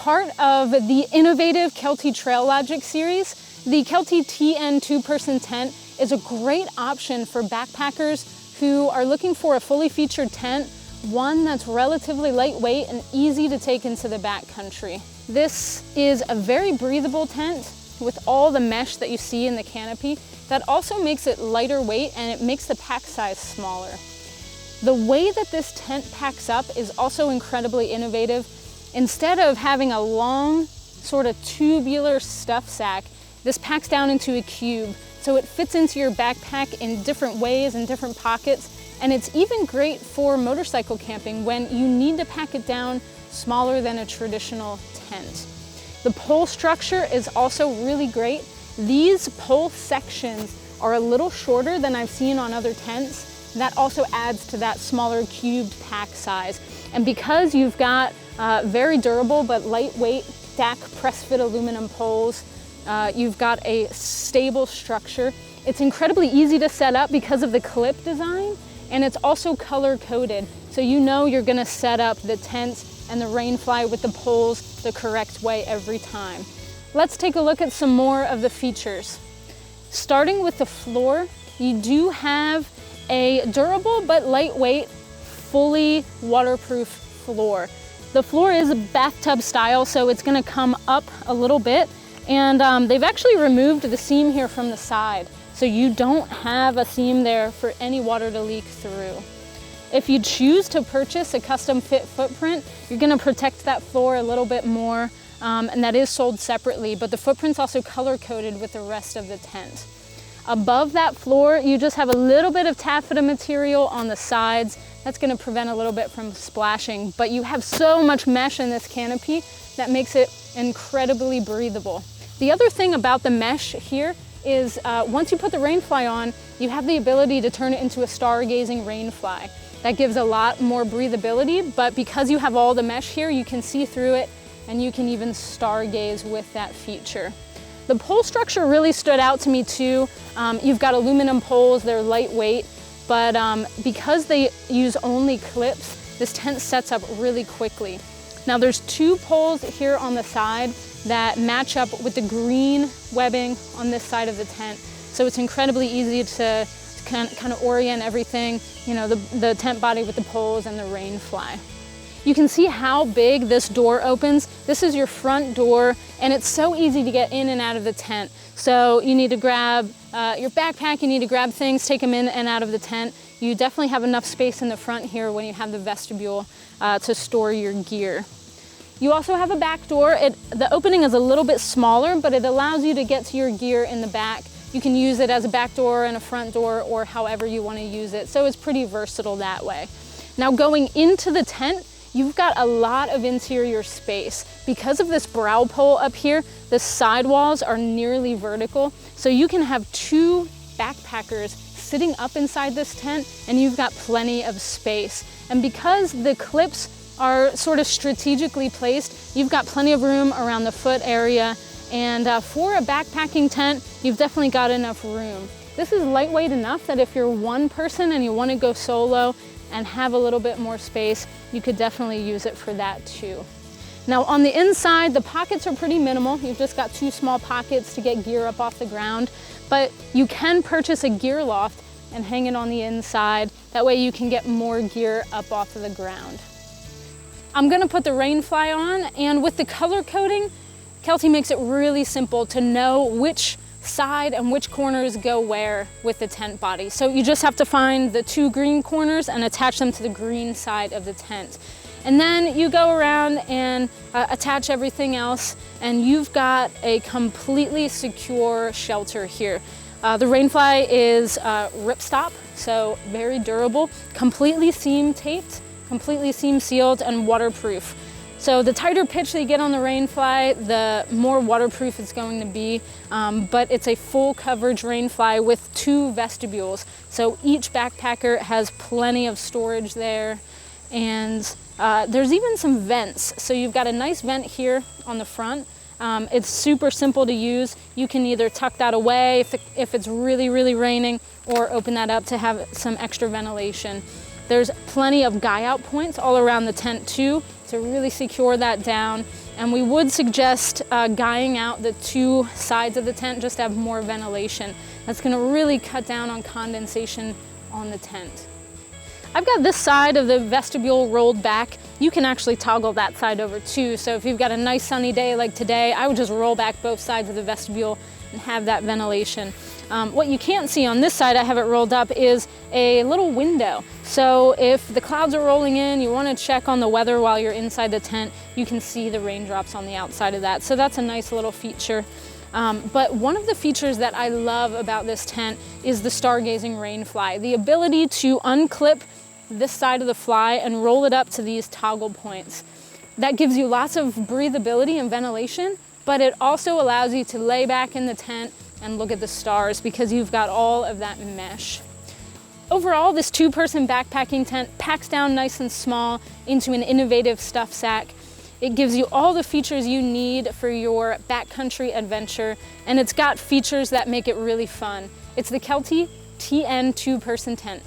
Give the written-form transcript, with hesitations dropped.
part of the innovative Kelty Trail Logic series, the Kelty TN2 person tent is a great option for backpackers who are looking for a fully featured tent, one that's relatively lightweight and easy to take into the backcountry. This is a very breathable tent with all the mesh that you see in the canopy that also makes it lighter weight, and it makes the pack size smaller. The way that this tent packs up is also incredibly innovative. Instead of having a long sort of tubular stuff sack, this packs down into a cube, so it fits into your backpack in different ways and different pockets. And it's even great for motorcycle camping when you need to pack it down smaller than a traditional tent. The pole structure is also really great. These pole sections are a little shorter than I've seen on other tents. That also adds to that smaller cubed pack size. And because you've got very durable but lightweight stack press fit aluminum poles, you've got a stable structure. It's incredibly easy to set up because of the clip design, and it's also color coded. So you know you're gonna set up the tent and the Rain Fly with the poles the correct way every time. Let's take a look at some more of the features. Starting with the floor, you do have a durable but lightweight, fully waterproof floor. The floor is bathtub style, so it's gonna come up a little bit, and they've actually removed the seam here from the side, so you don't have a seam there for any water to leak through. If you choose to purchase a custom fit footprint, you're gonna protect that floor a little bit more, and that is sold separately, but the footprint's also color coded with the rest of the tent. Above that floor, you just have a little bit of taffeta material on the sides. That's gonna prevent a little bit from splashing, but you have so much mesh in this canopy that makes it incredibly breathable. The other thing about the mesh here is once you put the Rain Fly on, you have the ability to turn it into a Stargazing Rain Fly. That gives a lot more breathability, but because you have all the mesh here, you can see through it, and you can even stargaze with that feature. The pole structure really stood out to me too. You've got aluminum poles, they're lightweight, but because they use only clips, this tent sets up really quickly. Now there's two poles here on the side that match up with the green webbing on this side of the tent, so it's incredibly easy to kind of orient everything, you know, the tent body with the poles and the Rain Fly. You can see how big this door opens. This is your front door, and it's so easy to get in and out of the tent. So you need to grab your backpack, you need to grab things, take them in and out of the tent. You definitely have enough space in the front here when you have the vestibule to store your gear. You also have a back door. The opening is a little bit smaller, but it allows you to get to your gear in the back. You can use it as a back door and a front door, or however you want to use it. So it's pretty versatile that way. Now going into the tent, you've got a lot of interior space. Because of this brow pole up here, the sidewalls are nearly vertical. So you can have two backpackers sitting up inside this tent, and you've got plenty of space. And because the clips are sort of strategically placed, you've got plenty of room around the foot area. And for a backpacking tent, you've definitely got enough room. This is lightweight enough that if you're one person and you want to go solo and have a little bit more space, you could definitely use it for that too. Now on the inside, the pockets are pretty minimal. You've just got two small pockets to get gear up off the ground, but you can purchase a gear loft and hang it on the inside. That way you can get more gear up off of the ground. I'm gonna put the Rain Fly on, and with the color coding, Kelty makes it really simple to know which side and which corners go where with the tent body. So you just have to find the two green corners and attach them to the green side of the tent. And then you go around and attach everything else, and you've got a completely secure shelter here. The Rain Fly is ripstop, so very durable, completely seam taped, completely seam sealed, and waterproof. So the tighter pitch that you get on the Rain Fly, the more waterproof it's going to be, but it's a full coverage Rain Fly with two vestibules. So each backpacker has plenty of storage there, and there's even some vents. So you've got a nice vent here on the front. It's super simple to use. You can either tuck that away if it's really, really raining, or open that up to have some extra ventilation. There's plenty of guy out points all around the tent too, to really secure that down. And we would suggest guying out the two sides of the tent just to have more ventilation. That's gonna really cut down on condensation on the tent. I've got this side of the vestibule rolled back. You can actually toggle that side over too. So if you've got a nice sunny day like today, I would just roll back both sides of the vestibule and have that ventilation. What you can't see on this side, I have it rolled up, is a little window. So if the clouds are rolling in, you want to check on the weather while you're inside the tent, you can see the raindrops on the outside of that. So that's a nice little feature. But one of the features that I love about this tent is the Stargazing Rain Fly. The ability to unclip this side of the fly and roll it up to these toggle points. That gives you lots of breathability and ventilation, but it also allows you to lay back in the tent and look at the stars because you've got all of that mesh. Overall, this two-person backpacking tent packs down nice and small into an innovative stuff sack. It gives you all the features you need for your backcountry adventure, and it's got features that make it really fun. It's the Kelty TN2 person tent.